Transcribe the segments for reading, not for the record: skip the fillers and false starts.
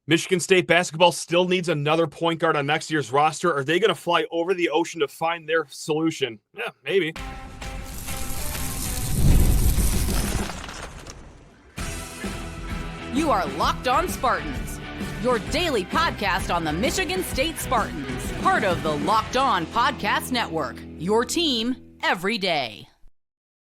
Michigan State basketball still needs another point guard on next year's roster. Are they going to fly over the ocean to find their solution? Yeah, maybe. You are Locked On Spartans, your daily podcast on the Michigan State Spartans, part of the Locked On Podcast Network, your team every day.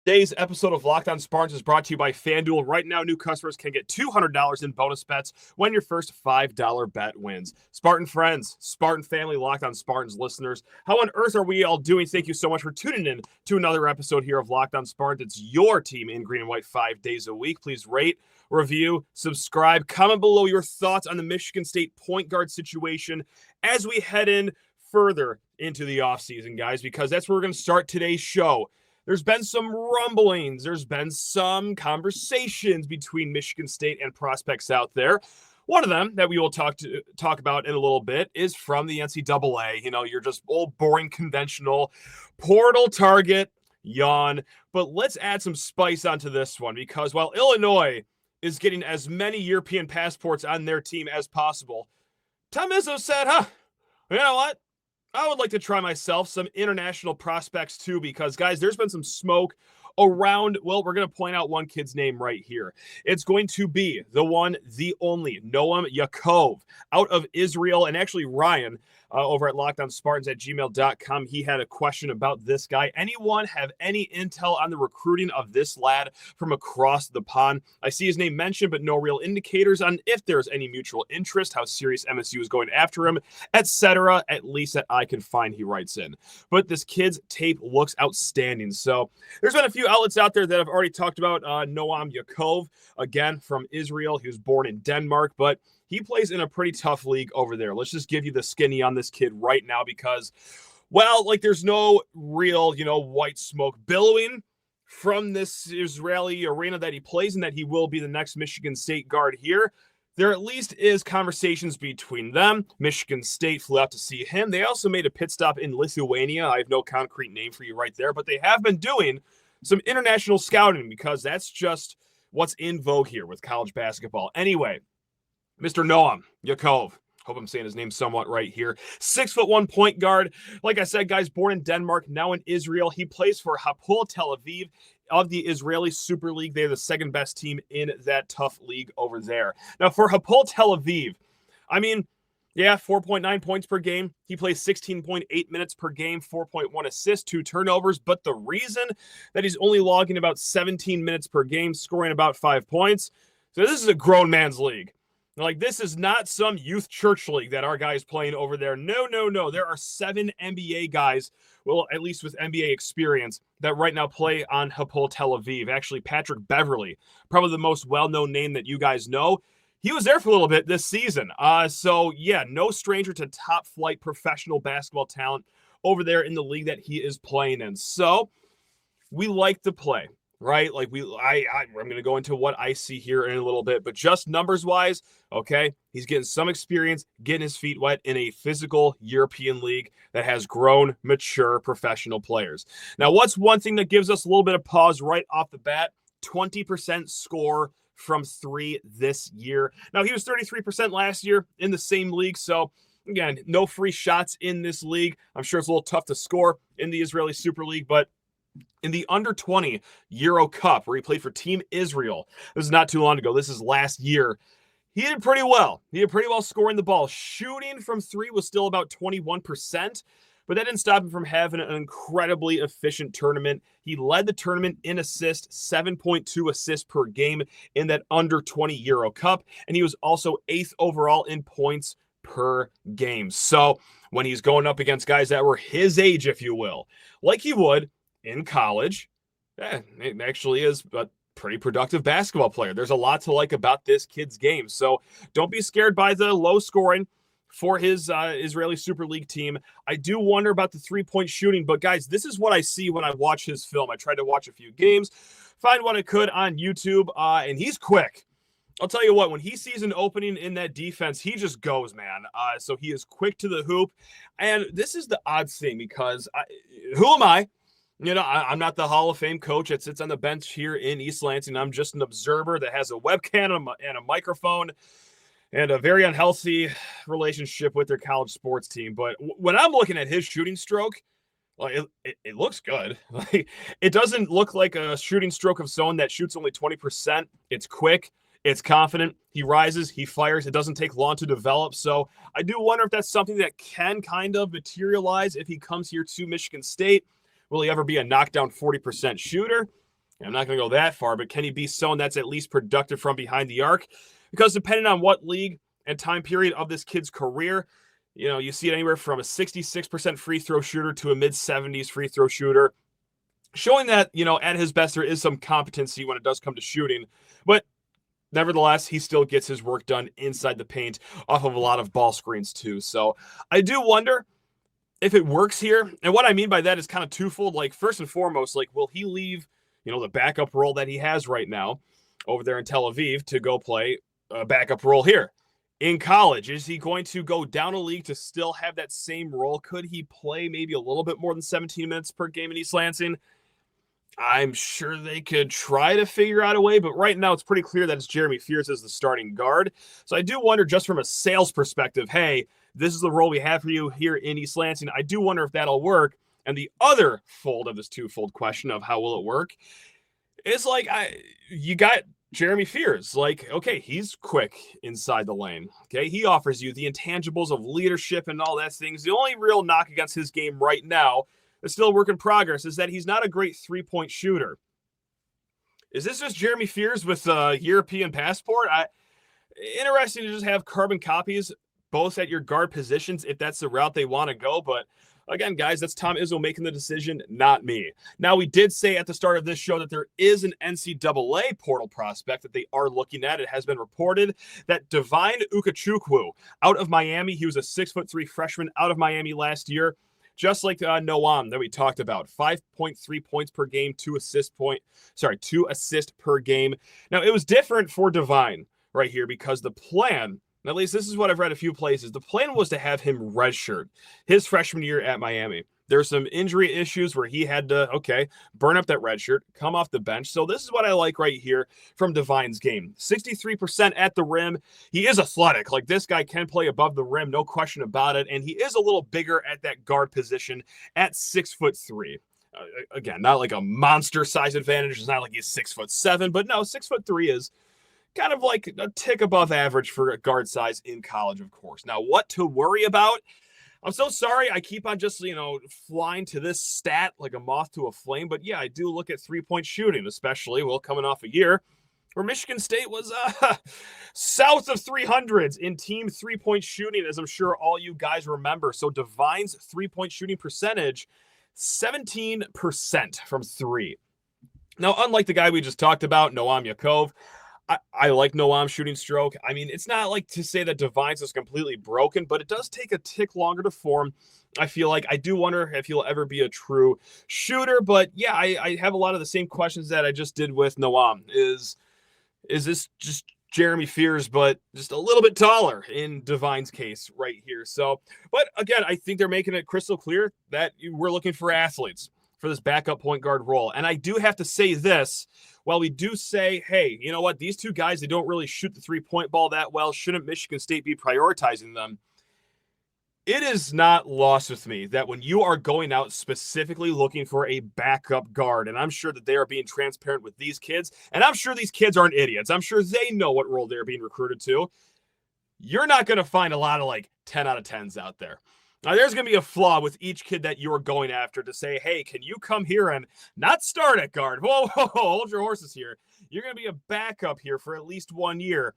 Today's episode of Locked On Spartans is brought to you by FanDuel. Right now, new customers can get $200 in bonus bets when your first $5 bet wins. Spartan friends, Spartan family, Locked On Spartans listeners, how on earth are we all doing? Thank you so much for tuning in to another episode here of Locked On Spartans. It's your team in green and white 5 days a week. Please rate, review, subscribe, comment below your thoughts on the Michigan State point guard situation as we head in further into the offseason, guys, because that's where we're going to start today's show. There's been some rumblings. There's been some conversations between Michigan State and prospects out there. One of them that we will talk about in a little bit is from the NCAA. You know, you're just old, boring, conventional portal target, yawn. But let's add some spice onto this one because while Illinois is getting as many European passports on their team as possible, Tom Izzo said, you know what? I would like to try myself some international prospects too, because guys, there's been some smoke around. Well, we're going to point out one kid's name right here. It's going to be the one, the only Noam Yaacov out of Israel. And actually Ryan over at LockedOnSpartans@gmail.com, he had a question about this guy. Anyone have any intel on the recruiting of this lad from across the pond? I see his name mentioned, but no real indicators on if there's any mutual interest, how serious MSU is going after him, etc. At least that I can find, he writes in. But this kid's tape looks outstanding. So there's been a few outlets out there that have already talked about Noam Yaacov, again, from Israel. He was born in Denmark, but he plays in a pretty tough league over there. Let's just give you the skinny on this kid right now because, well, like there's no real, white smoke billowing from this Israeli arena that he plays in that he will be the next Michigan State guard here. There at least is conversations between them. Michigan State flew out to see him. They also made a pit stop in Lithuania. I have no concrete name for you right there, but they have been doing some international scouting because that's just what's in vogue here with college basketball. Anyway, Mr. Noam Yaacov, hope I'm saying his name somewhat right here, 6'1" point guard. Like I said, guys, born in Denmark, now in Israel. He plays for Hapoel Tel Aviv of the Israeli Super League. They're the second best team in that tough league over there. Now, for Hapoel Tel Aviv, 4.9 points per game. He plays 16.8 minutes per game, 4.1 assists, 2 turnovers. But the reason that he's only logging about 17 minutes per game, scoring about 5 points, so this is a grown man's league. Like, this is not some youth church league that our guys playing over there. No. There are 7 NBA guys, well, at least with NBA experience, that right now play on Hapoel Tel Aviv. Actually, Patrick Beverly, probably the most well-known name that you guys know. He was there for a little bit this season. No stranger to top-flight professional basketball talent over there in the league that he is playing in. So we like to play, right? Like I'm going to go into what I see here in a little bit, but just numbers-wise, okay, he's getting some experience, getting his feet wet in a physical European league that has grown, mature professional players. Now, what's one thing that gives us a little bit of pause right off the bat? 20% score from 3 this year. Now, he was 33% last year in the same league. So, again, no free shots in this league. I'm sure it's a little tough to score in the Israeli Super League, but in the under-20 Euro Cup, where he played for Team Israel, this is not too long ago. This is last year. He did pretty well. He did pretty well scoring the ball. Shooting from 3 was still about 21%. But that didn't stop him from having an incredibly efficient tournament. He led the tournament in assists, 7.2 assists per game in that under-20 Euro Cup. And he was also 8th overall in points per game. So when he's going up against guys that were his age, if you will, like he would in college, it actually is a pretty productive basketball player. There's a lot to like about this kid's game. So don't be scared by the low scoring for his Israeli Super League team. I do wonder about the three-point shooting, but guys, this is what I see when I watch his film. I tried to watch a few games, find what I could on YouTube, and he's quick. I'll tell you what, when he sees an opening in that defense, he just goes, man. So he is quick to the hoop, and this is the odd thing because who am I? I'm not the Hall of Fame coach that sits on the bench here in East Lansing. I'm just an observer that has a webcam and a microphone. and a very unhealthy relationship with their college sports team. But when I'm looking at his shooting stroke, well, it looks good. Like, it doesn't look like a shooting stroke of zone that shoots only 20%. It's quick. It's confident. He rises. He fires. It doesn't take long to develop. So I do wonder if that's something that can kind of materialize if he comes here to Michigan State. Will he ever be a knockdown 40% shooter? I'm not going to go that far, but can he be someone that's at least productive from behind the arc? Because depending on what league and time period of this kid's career, you see it anywhere from a 66% free throw shooter to a mid-70s free throw shooter, showing that, at his best, there is some competency when it does come to shooting. But nevertheless, he still gets his work done inside the paint off of a lot of ball screens too. So I do wonder if it works here. And what I mean by that is kind of twofold. Like, first and foremost, like, will he leave, the backup role that he has right now over there in Tel Aviv to go play a backup role here in college? Is he going to go down a league to still have that same role? Could he play maybe a little bit more than 17 minutes per game in East Lansing? I'm sure they could try to figure out a way, but right now it's pretty clear that it's Jeremy Fears as the starting guard. So I do wonder, just from a sales perspective, hey, this is the role we have for you here in East Lansing. I do wonder if that'll work. And the other fold of this twofold question of how will it work is, like, you got Jeremy Fears. Like, okay, he's quick inside the lane. Okay, he offers you the intangibles of leadership and all that things. The only real knock against his game right now, it's still a work in progress, is that he's not a great three-point shooter. Is this just Jeremy Fears with a European passport? Interesting to just have carbon copies both at your guard positions if that's the route they want to go. But again, guys, that's Tom Izzo making the decision, not me. Now, we did say at the start of this show that there is an NCAA portal prospect that they are looking at. It has been reported that Divine Ugochukwu out of Miami, he was a 6'3" freshman out of Miami last year. Just like Noam that we talked about, 5.3 points per game, 2 assists per game. Now, it was different for Divine right here because the plan, at least this is what I've read a few places, the plan was to have him redshirt his freshman year at Miami. There's some injury issues where he had to, burn up that red shirt, come off the bench. So this is what I like right here from Divine's game. 63% at the rim. He is athletic. Like, this guy can play above the rim, no question about it. And he is a little bigger at that guard position at 6'3". Again, not like a monster size advantage. It's not like he's 6'7", but no, 6'3" is kind of like a tick above average for a guard size in college, of course. Now, what to worry about? I'm so sorry I keep on just, flying to this stat like a moth to a flame. But, yeah, I do look at three-point shooting, especially, coming off a year where Michigan State was south of 300s in team three-point shooting, as I'm sure all you guys remember. So Divine's three-point shooting percentage, 17% from three. Now, unlike the guy we just talked about, Noam Yaacov, I like Noam's shooting stroke. I mean, it's not like to say that Divine's is completely broken, but it does take a tick longer to form. I feel like I do wonder if he'll ever be a true shooter. But yeah, I have a lot of the same questions that I just did with Noam. Is this just Jeremy Fears, but just a little bit taller in Divine's case right here? So, but again, I think they're making it crystal clear that we're looking for athletes for this backup point guard role. And I do have to say this, while we do say, hey, you know what, these two guys, they don't really shoot the three-point ball that well. Shouldn't Michigan State be prioritizing them? It is not lost with me that when you are going out specifically looking for a backup guard, and I'm sure that they are being transparent with these kids, and I'm sure these kids aren't idiots. I'm sure they know what role they're being recruited to. You're not going to find a lot of 10 out of 10s out there. Now, there's going to be a flaw with each kid that you're going after to say, hey, can you come here and not start at guard? Whoa, hold your horses here. You're going to be a backup here for at least 1 year.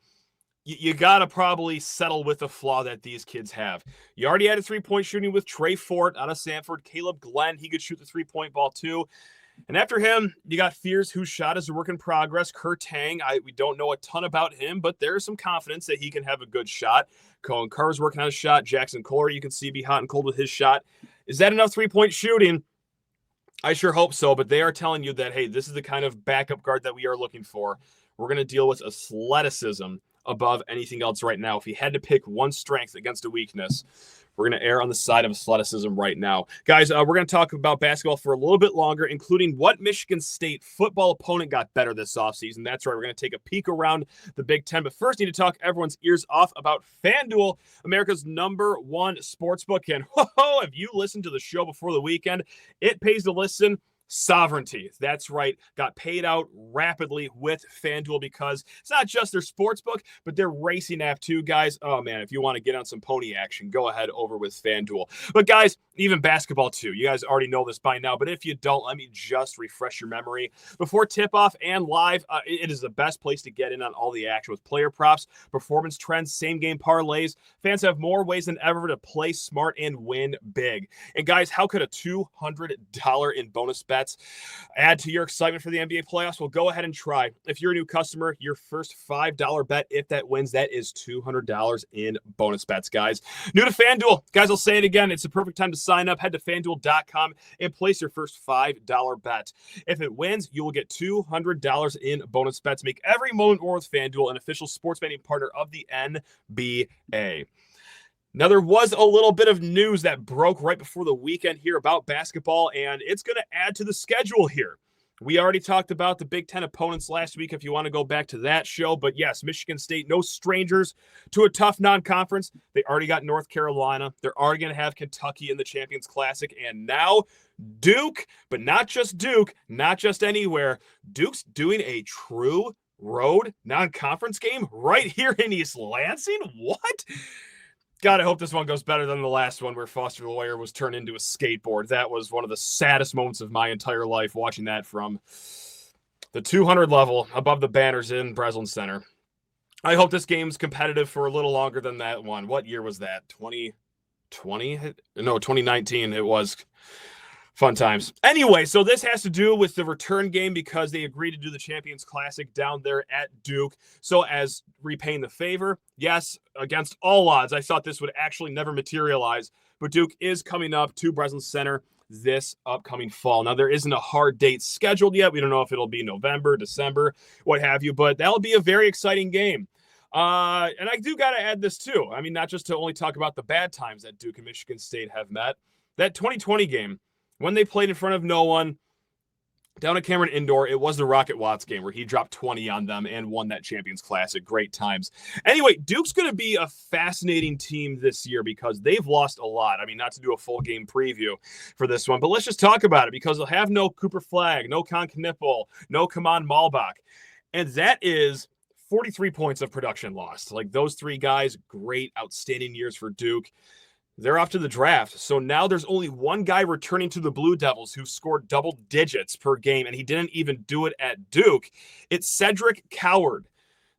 You got to probably settle with the flaw that these kids have. You already had a three-point shooting with Trey Fort out of Sanford. Caleb Glenn, he could shoot the three-point ball too. And after him, you got Fears, whose shot is a work in progress. Kurt Tang, we don't know a ton about him, but there's some confidence that he can have a good shot. Cohen Carr's working on his shot. Jackson Collier, you can see, be hot and cold with his shot. Is that enough three-point shooting? I sure hope so, but they are telling you that, hey, this is the kind of backup guard that we are looking for. We're going to deal with athleticism above anything else right now. If he had to pick one strength against a weakness, we're going to err on the side of athleticism right now. Guys, we're going to talk about basketball for a little bit longer, including what Michigan State football opponent got better this offseason. That's right, we're going to take a peek around the Big Ten. But first, need to talk everyone's ears off about FanDuel, America's #1 sportsbook. And if you listened to the show before the weekend, it pays to listen. Sovereignty. That's right. Got paid out rapidly with FanDuel because it's not just their sportsbook, but their racing app too, guys. Oh, man, if you want to get on some pony action, go ahead over with FanDuel. But, guys, even basketball too. You guys already know this by now, but if you don't, let me just refresh your memory. Before tip-off and live, it is the best place to get in on all the action with player props, performance trends, same-game parlays. Fans have more ways than ever to play smart and win big. And, guys, how could a $200 in bonus bets add to your excitement for the NBA playoffs? Well, go ahead and try. If you're a new customer, your first $5 bet, if that wins, that is $200 in bonus bets, guys. New to FanDuel, guys, I'll say it again. It's the perfect time to sign up. Head to FanDuel.com and place your first $5 bet. If it wins, you will get $200 in bonus bets. Make every moment more with FanDuel, an official sports betting partner of the NBA. Now, there was a little bit of news that broke right before the weekend here about basketball, and it's going to add to the schedule here. We already talked about the Big Ten opponents last week if you want to go back to that show. But yes, Michigan State, no strangers to a tough non-conference. They already got North Carolina. They're already going to have Kentucky in the Champions Classic. And now Duke, but not just Duke, not just anywhere. Duke's doing a true road non-conference game right here in East Lansing. What? God, I hope this one goes better than the last one where Foster the Lawyer was turned into a skateboard. That was one of the saddest moments of my entire life, watching that from the 200 level above the banners in Breslin Center. I hope this game's competitive for a little longer than that one. What year was that? 2020? No, 2019 it was. Fun times. Anyway, so this has to do with the return game because they agreed to do the Champions Classic down there at Duke. So as repaying the favor, yes, against all odds, I thought this would actually never materialize. But Duke is coming up to Breslin Center this upcoming fall. Now, there isn't a hard date scheduled yet. We don't know if it'll be November, December, what have you. But that'll be a very exciting game. And I do got to add this too. I mean, not just to only talk about the bad times that Duke and Michigan State have met. That 2020 game, when they played in front of no one down at Cameron Indoor, it was the Rocket Watts game where he dropped 20 on them and won that Champions Classic. Great times. Anyway, Duke's going to be a fascinating team this year because they've lost a lot. I mean, not to do a full game preview for this one, but let's just talk about it because they'll have no Cooper Flagg, no Con Knippel, no Kaman Malbach. And that is 43 points of production lost. Like those three guys, great, outstanding years for Duke. They're off to the draft. So now there's only one guy returning to the Blue Devils who scored double digits per game, and he didn't even do it at Duke. It's Cedric Coward.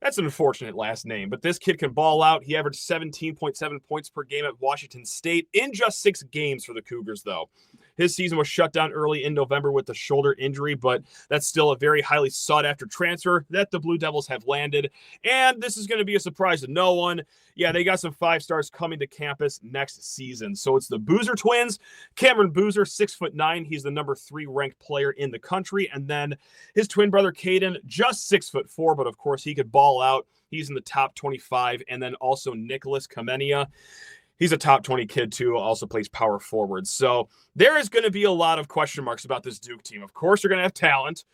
That's an unfortunate last name, but this kid can ball out. He averaged 17.7 points per game at Washington State in just 6 games for the Cougars, though. His season was shut down early in November with a shoulder injury, but that's still a very highly sought-after transfer that the Blue Devils have landed. And this is going to be a surprise to no one. Yeah, they got some 5-stars coming to campus next season. So it's the Boozer twins. Cameron Boozer, 6'9". He's the number 3 ranked player in the country. And then his twin brother, Caden, just 6'4", but of course he could ball out. He's in the top 25. And then also Nicholas Kamenia. He's a top 20 kid, too, also plays power forward. So there is going to be a lot of question marks about this Duke team. Of course, they're going to have talent.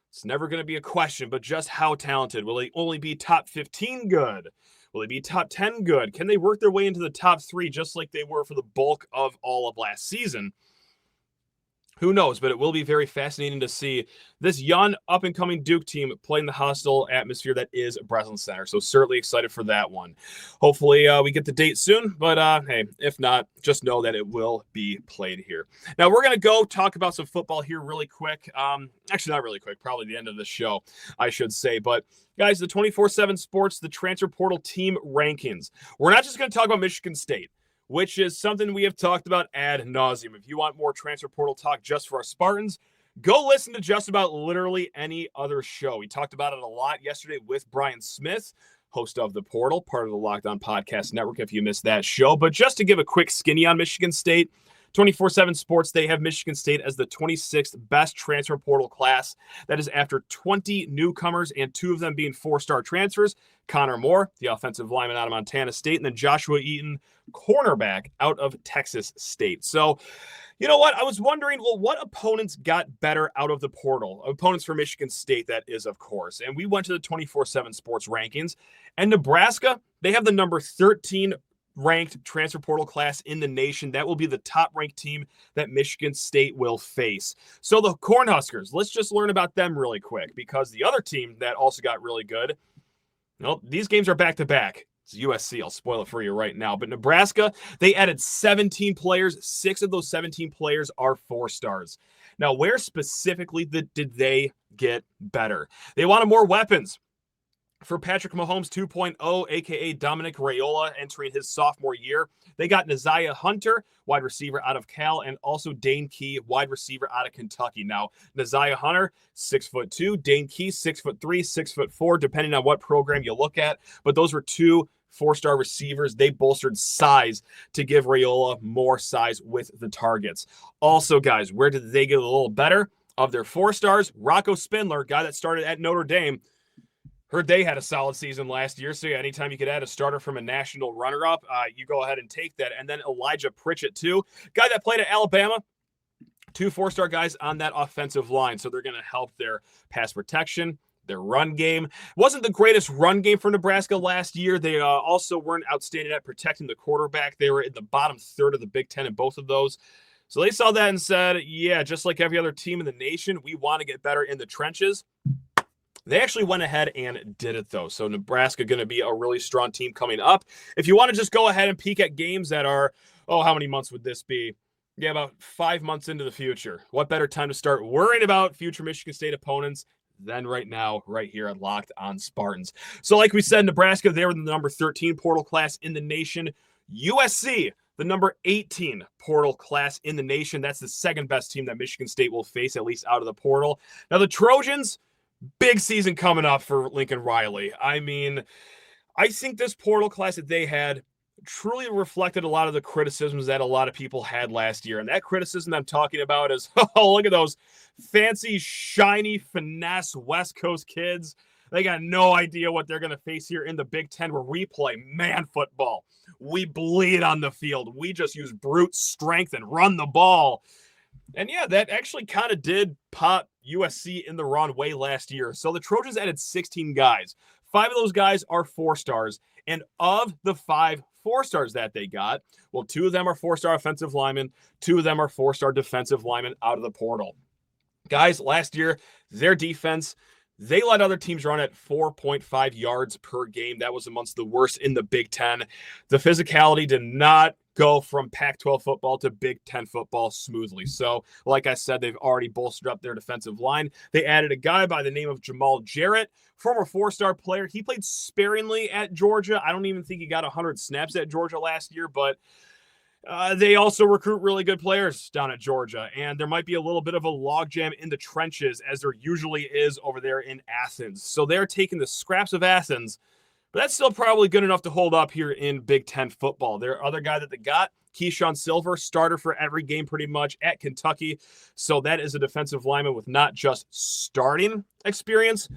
It's never going to be a question, but just how talented? Will they only be top 15 good? Will they be top 10 good? Can they work their way into the top 3 just like they were for the bulk of all of last season? Who knows, but it will be very fascinating to see this young, up-and-coming Duke team playing the hostile atmosphere that is Breslin Center. So certainly excited for that one. Hopefully we get the date soon, but hey, if not, just know that it will be played here. Now we're going to go talk about some football here really quick. Actually, not really quick, probably the end of the show, I should say. But guys, the 24/7 Sports, the transfer portal team rankings. We're not just going to talk about Michigan State, which is something we have talked about ad nauseum. If you want more transfer portal talk just for our Spartans, go listen to just about literally any other show. We talked about it a lot yesterday with Brian Smith, host of The Portal, part of the Locked On Podcast Network, if you missed that show. But just to give a quick skinny on Michigan State, 24/7 Sports, they have Michigan State as the 26th best transfer portal class. That is after 20 newcomers and 2 of them being 4-star transfers. Connor Moore, the offensive lineman out of Montana State, and then Joshua Eaton, cornerback out of Texas State. So, you know what? I was wondering, well, what opponents got better out of the portal? Opponents for Michigan State, that is, of course. And we went to the 24/7 Sports rankings. And Nebraska, they have the number 13 ranked transfer portal class in the nation. That will be the top-ranked team that Michigan State will face. So the Cornhuskers, let's just learn about them really quick, because the other team that also got really good, these games are back-to-back. It's USC. I'll spoil it for you right now. But Nebraska, they added 17 players. 6 of those 17 players are 4-stars. Now, where specifically did they get better? They wanted more weapons. For Patrick Mahomes 2.0, a.k.a. Dominic Raiola, entering his sophomore year, they got Neziah Hunter, wide receiver out of Cal, and also Dane Key, wide receiver out of Kentucky. Now, Neziah Hunter, 6'2", Dane Key, 6'3", 6'4", depending on what program you look at. But those were 2 4-star receivers. They bolstered size to give Raiola more size with the targets. Also, guys, where did they get a little better? Of their 4-stars, Rocco Spindler, guy that started at Notre Dame, heard they had a solid season last year, so yeah, anytime you could add a starter from a national runner-up, you go ahead and take that. And then Elijah Pritchett, too, guy that played at Alabama. 2 4-star guys on that offensive line, so they're going to help their pass protection, their run game. Wasn't the greatest run game for Nebraska last year. They also weren't outstanding at protecting the quarterback. They were in the bottom third of the Big Ten in both of those. So they saw that and said, yeah, just like every other team in the nation, we want to get better in the trenches. They actually went ahead and did it, though. So Nebraska going to be a really strong team coming up. If you want to just go ahead and peek at games that are, how many months would this be? Yeah, about 5 months into the future. What better time to start worrying about future Michigan State opponents than right now, right here at Locked On Spartans. So like we said, Nebraska, they were the number 13 portal class in the nation. USC, the number 18 portal class in the nation. That's the second best team that Michigan State will face, at least out of the portal. Now the Trojans, big season coming up for Lincoln Riley. I mean, I think this portal class that they had truly reflected a lot of the criticisms that a lot of people had last year. And that criticism I'm talking about is, look at those fancy, shiny, finesse West Coast kids. They got no idea what they're going to face here in the Big Ten, where we play man football. We bleed on the field. We just use brute strength and run the ball. And yeah, that actually kind of did pop USC in the wrong way last year. So the Trojans added 16 guys. 5 of those guys are 4-stars. And of the 5 4-stars that they got, 2 of them are 4-star offensive linemen. 2 of them are 4-star defensive linemen out of the portal. Guys, last year, their defense, they let other teams run at 4.5 yards per game. That was amongst the worst in the Big Ten. The physicality did not go from Pac-12 football to Big Ten football smoothly. So, like I said, they've already bolstered up their defensive line. They added a guy by the name of Jamal Jarrett, former 4-star player. He played sparingly at Georgia. I don't even think he got 100 snaps at Georgia last year, but they also recruit really good players down at Georgia, and there might be a little bit of a logjam in the trenches, as there usually is over there in Athens. So they're taking the scraps of Athens, but that's still probably good enough to hold up here in Big Ten football. Their other guy that they got, Keyshawn Silver, starter for every game pretty much at Kentucky. So that is a defensive lineman with not just starting experience,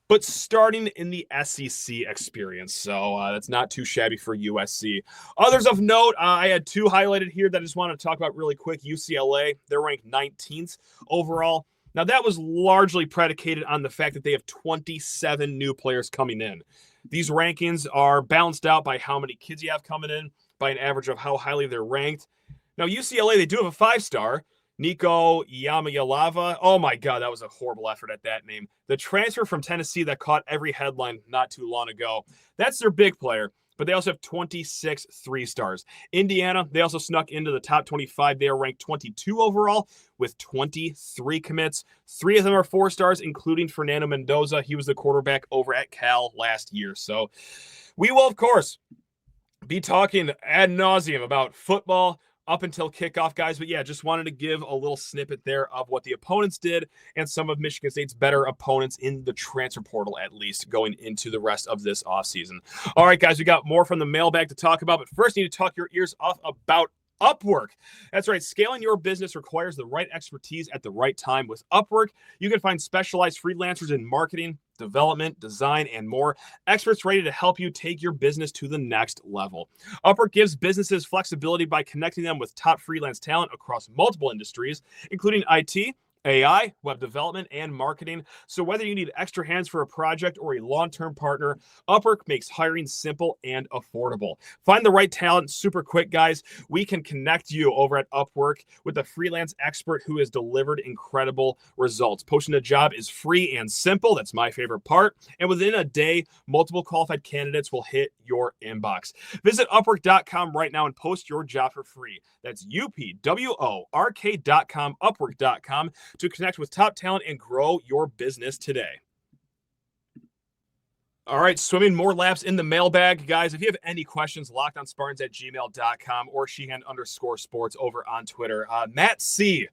but starting in the SEC experience. So that's not too shabby for USC. Others of note, I had 2 highlighted here that I just want to talk about really quick. UCLA, they're ranked 19th overall. Now, that was largely predicated on the fact that they have 27 new players coming in. These rankings are balanced out by how many kids you have coming in, by an average of how highly they're ranked. Now, UCLA, they do have a 5-star, Nico Yamayalava. Oh, my God, that was a horrible effort at that name. The transfer from Tennessee that caught every headline not too long ago. That's their big player, but they also have 26 3-stars. Indiana, they also snuck into the top 25. They are ranked 22 overall with 23 commits. 3 of them are 4-stars, including Fernando Mendoza. He was the quarterback over at Cal last year. So we will, of course, be talking ad nauseum about football up until kickoff, guys. But yeah, just wanted to give a little snippet there of what the opponents did and some of Michigan State's better opponents in the transfer portal, at least going into the rest of this offseason. All right, guys, we got more from the mailbag to talk about, but first, you need to talk your ears off about Upwork. That's right. Scaling your business requires the right expertise at the right time. With Upwork, you can find specialized freelancers in marketing, development, design, and more. Experts ready to help you take your business to the next level. Upwork gives businesses flexibility by connecting them with top freelance talent across multiple industries, including IT, AI, web development, and marketing. So whether you need extra hands for a project or a long-term partner, Upwork makes hiring simple and affordable. Find the right talent super quick, guys. We can connect you over at Upwork with a freelance expert who has delivered incredible results. Posting a job is free and simple. That's my favorite part. And within a day, multiple qualified candidates will hit your inbox. Visit Upwork.com right now and post your job for free. That's UPWORK.com, Upwork.com, to connect with top talent and grow your business today. All right, swimming more laps in the mailbag. Guys, if you have any questions, lockedonspartans@gmail.com or Sheehan_sports over on Twitter. Matt C.,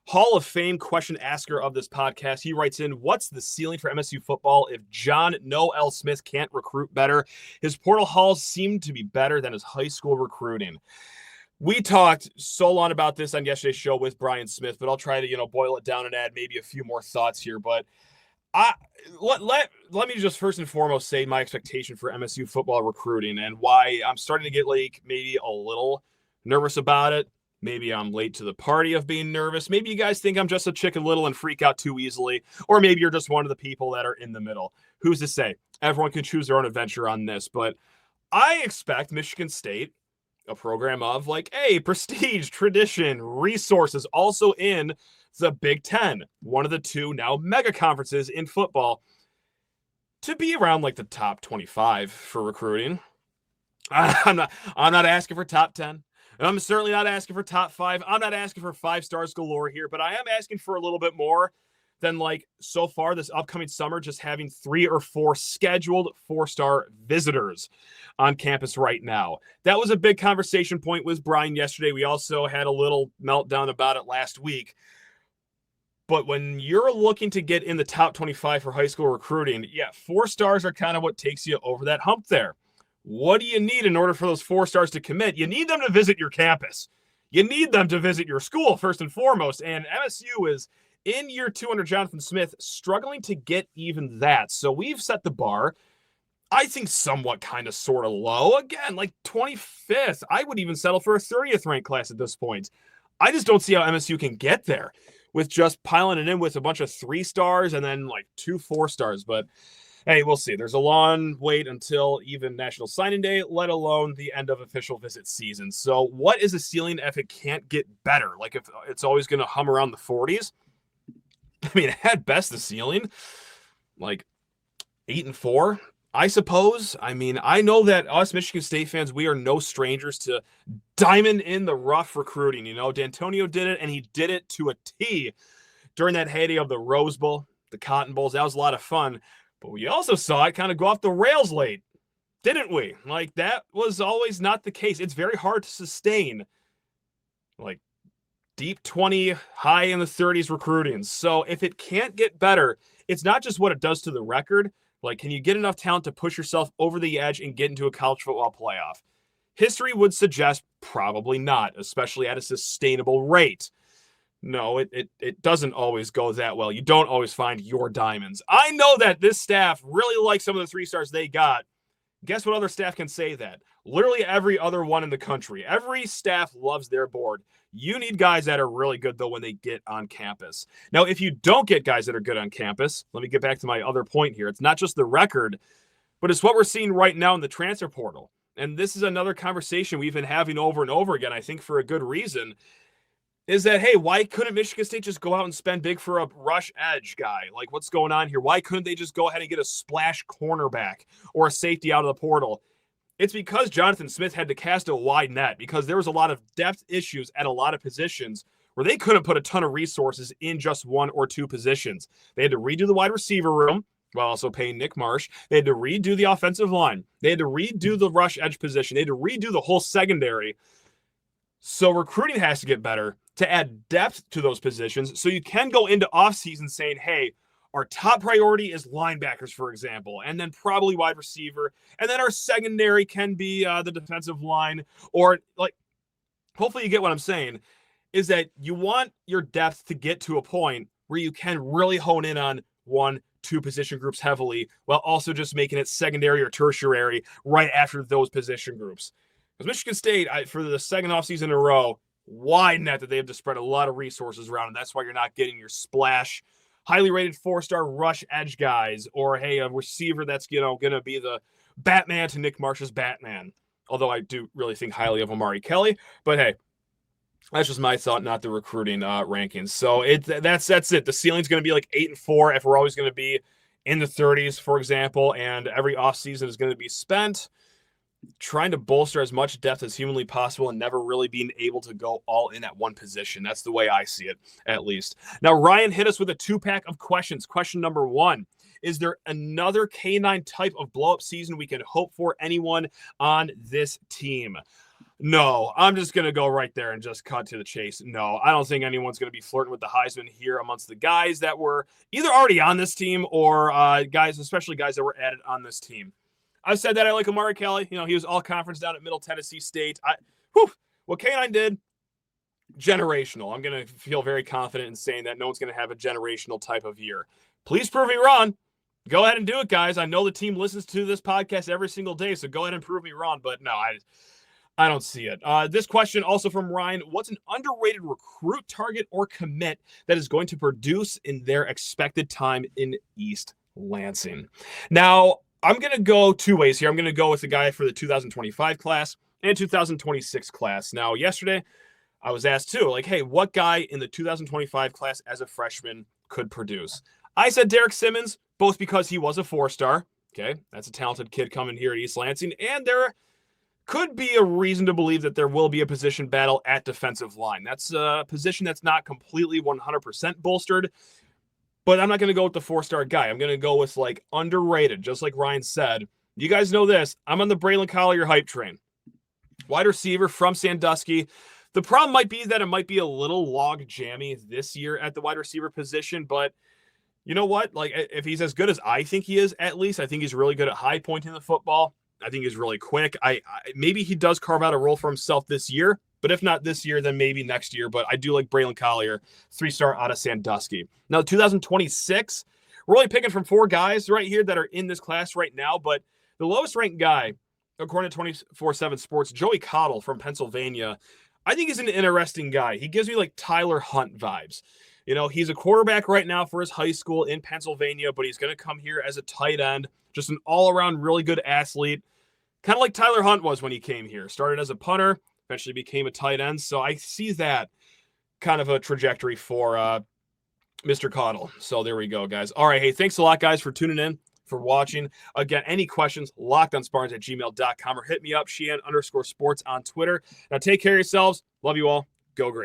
Hall of Fame question asker of this podcast. He writes in, what's the ceiling for MSU football if John Noel Smith can't recruit better? His portal hauls seem to be better than his high school recruiting. We talked so long about this on yesterday's show with Brian Smith, but I'll try to, boil it down and add maybe a few more thoughts here. But let me just first and foremost say my expectation for MSU football recruiting and why I'm starting to get maybe a little nervous about it. Maybe I'm late to the party of being nervous. Maybe you guys think I'm just a Chicken Little and freak out too easily. Or maybe you're just one of the people that are in the middle. Who's to say? Everyone can choose their own adventure on this. But I expect Michigan State, a program of prestige, tradition, resources, also in the Big Ten, one of the two now mega conferences in football, to be around the top 25 for recruiting. I'm not asking for top 10. I'm certainly not asking for top 5. I'm not asking for 5 stars galore here, but I am asking for a little bit more than so far this upcoming summer, just having 3 or 4 scheduled 4-star visitors on campus right now. That was a big conversation point with Brian yesterday. We also had a little meltdown about it last week. But when you're looking to get in the top 25 for high school recruiting, 4 stars are kind of what takes you over that hump there. What do you need in order for those 4 stars to commit? You need them to visit your campus. You need them to visit your school first and foremost. And MSU is in year 2 under Jonathan Smith, struggling to get even that. So we've set the bar, I think, somewhat kind of sort of low. Again, 25th. I would even settle for a 30th ranked class at this point. I just don't see how MSU can get there with just piling it in with a bunch of 3 stars and then 2 4 stars. But hey, we'll see. There's a long wait until even National Signing Day, let alone the end of official visit season. So what is the ceiling if it can't get better? If it's always going to hum around the 40s? I mean, at best, the ceiling, 8-4, I suppose. I mean, I know that us Michigan State fans, we are no strangers to diamond in the rough recruiting. D'Antonio did it, and he did it to a T during that heyday of the Rose Bowl, the Cotton Bowls. That was a lot of fun. But we also saw it kind of go off the rails late, didn't we? That was always not the case. It's very hard to sustain, deep 20, high in the 30s recruiting. So if it can't get better, it's not just what it does to the record. Can you get enough talent to push yourself over the edge and get into a college football playoff? History would suggest probably not, especially at a sustainable rate. No, it doesn't always go that well. You don't always find your diamonds. I know that this staff really likes some of the 3 stars they got. Guess what other staff can say that? Literally every other one in the country. Every staff loves their board. You need guys that are really good, though, when they get on campus. Now, if you don't get guys that are good on campus, let me get back to my other point here. It's not just the record, but it's what we're seeing right now in the transfer portal. And this is another conversation we've been having over and over again, I think for a good reason, is that, hey, why couldn't Michigan State just go out and spend big for a rush edge guy? What's going on here? Why couldn't they just go ahead and get a splash cornerback or a safety out of the portal? It's because Jonathan Smith had to cast a wide net because there was a lot of depth issues at a lot of positions where they couldn't put a ton of resources in just 1 or 2 positions. They had to redo the wide receiver room while also paying Nick Marsh. They had to redo the offensive line. They had to redo the rush edge position. They had to redo the whole secondary. So recruiting has to get better to add depth to those positions so you can go into offseason saying, hey, our top priority is linebackers, for example, and then probably wide receiver. And then our secondary can be the defensive line, or hopefully you get what I'm saying, is that you want your depth to get to a point where you can really hone in on 1-2 position groups heavily while also just making it secondary or tertiary right after those position groups. Because Michigan State, for the second offseason in a row, wide net that they have to spread a lot of resources around, and that's why you're not getting your splash, highly rated 4-star rush edge guys, or, hey, a receiver that's, going to be the Batman to Nick Marsh's Batman. Although I do really think highly of Amari Kelly. But, hey, that's just my thought, not the recruiting rankings. So that's it. The ceiling's going to be like 8-4 if we're always going to be in the 30s, for example, and every offseason is going to be spent trying to bolster as much depth as humanly possible and never really being able to go all in at one position. That's the way I see it, at least. Now, Ryan hit us with a 2-pack of questions. Question number 1. Is there another K9 type of blow-up season we can hope for anyone on this team? No, I'm just going to go right there and just cut to the chase. No, I don't think anyone's going to be flirting with the Heisman here amongst the guys that were either already on this team or guys, especially guys that were added on this team. I've said that I like Amari Kelly. He was all conference down at Middle Tennessee State. What K9 did, generational. I'm going to feel very confident in saying that no one's going to have a generational type of year. Please prove me wrong. Go ahead and do it, guys. I know the team listens to this podcast every single day, so go ahead and prove me wrong. But no, I don't see it. This question also from Ryan. What's an underrated recruit, target, or commit that is going to produce in their expected time in East Lansing? Now, I'm going to go 2 ways here. I'm going to go with the guy for the 2025 class and 2026 class. Now, yesterday, I was asked too, like, hey, what guy in the 2025 class as a freshman could produce? I said Derek Simmons, both because he was a 4-star. Okay, that's a talented kid coming here at East Lansing. And there could be a reason to believe that there will be a position battle at defensive line. That's a position that's not completely 100% bolstered. But I'm not going to go with the 4-star guy. I'm going to go with, like, underrated, just like Ryan said. You guys know this. I'm on the Braylon Collier hype train. Wide receiver from Sandusky. The problem might be that it might be a little log-jammy this year at the wide receiver position, but you know what? Like, if he's as good as I think he is, at least, I think he's really good at high pointing the football. I think he's really quick. Maybe he does carve out a role for himself this year, but if not this year, then maybe next year. But I do like Braylon Collier, 3-star out of Sandusky. Now, 2026, we're only picking from 4 guys right here that are in this class right now, but the lowest ranked guy, according to 24/7 Sports, Joey Caudill from Pennsylvania, I think he's an interesting guy. He gives me like Tyler Hunt vibes. He's a quarterback right now for his high school in Pennsylvania, but he's going to come here as a tight end, just an all-around really good athlete, kind of like Tyler Hunt was when he came here. Started as a punter, eventually became a tight end. So I see that kind of a trajectory for Mr. Caudill. So there we go, guys. All right, hey, thanks a lot, guys, for tuning in, for watching. Again, any questions, lockedonspartans@gmail.com or hit me up, Sheehan_sports on Twitter. Now take care of yourselves. Love you all. Go great.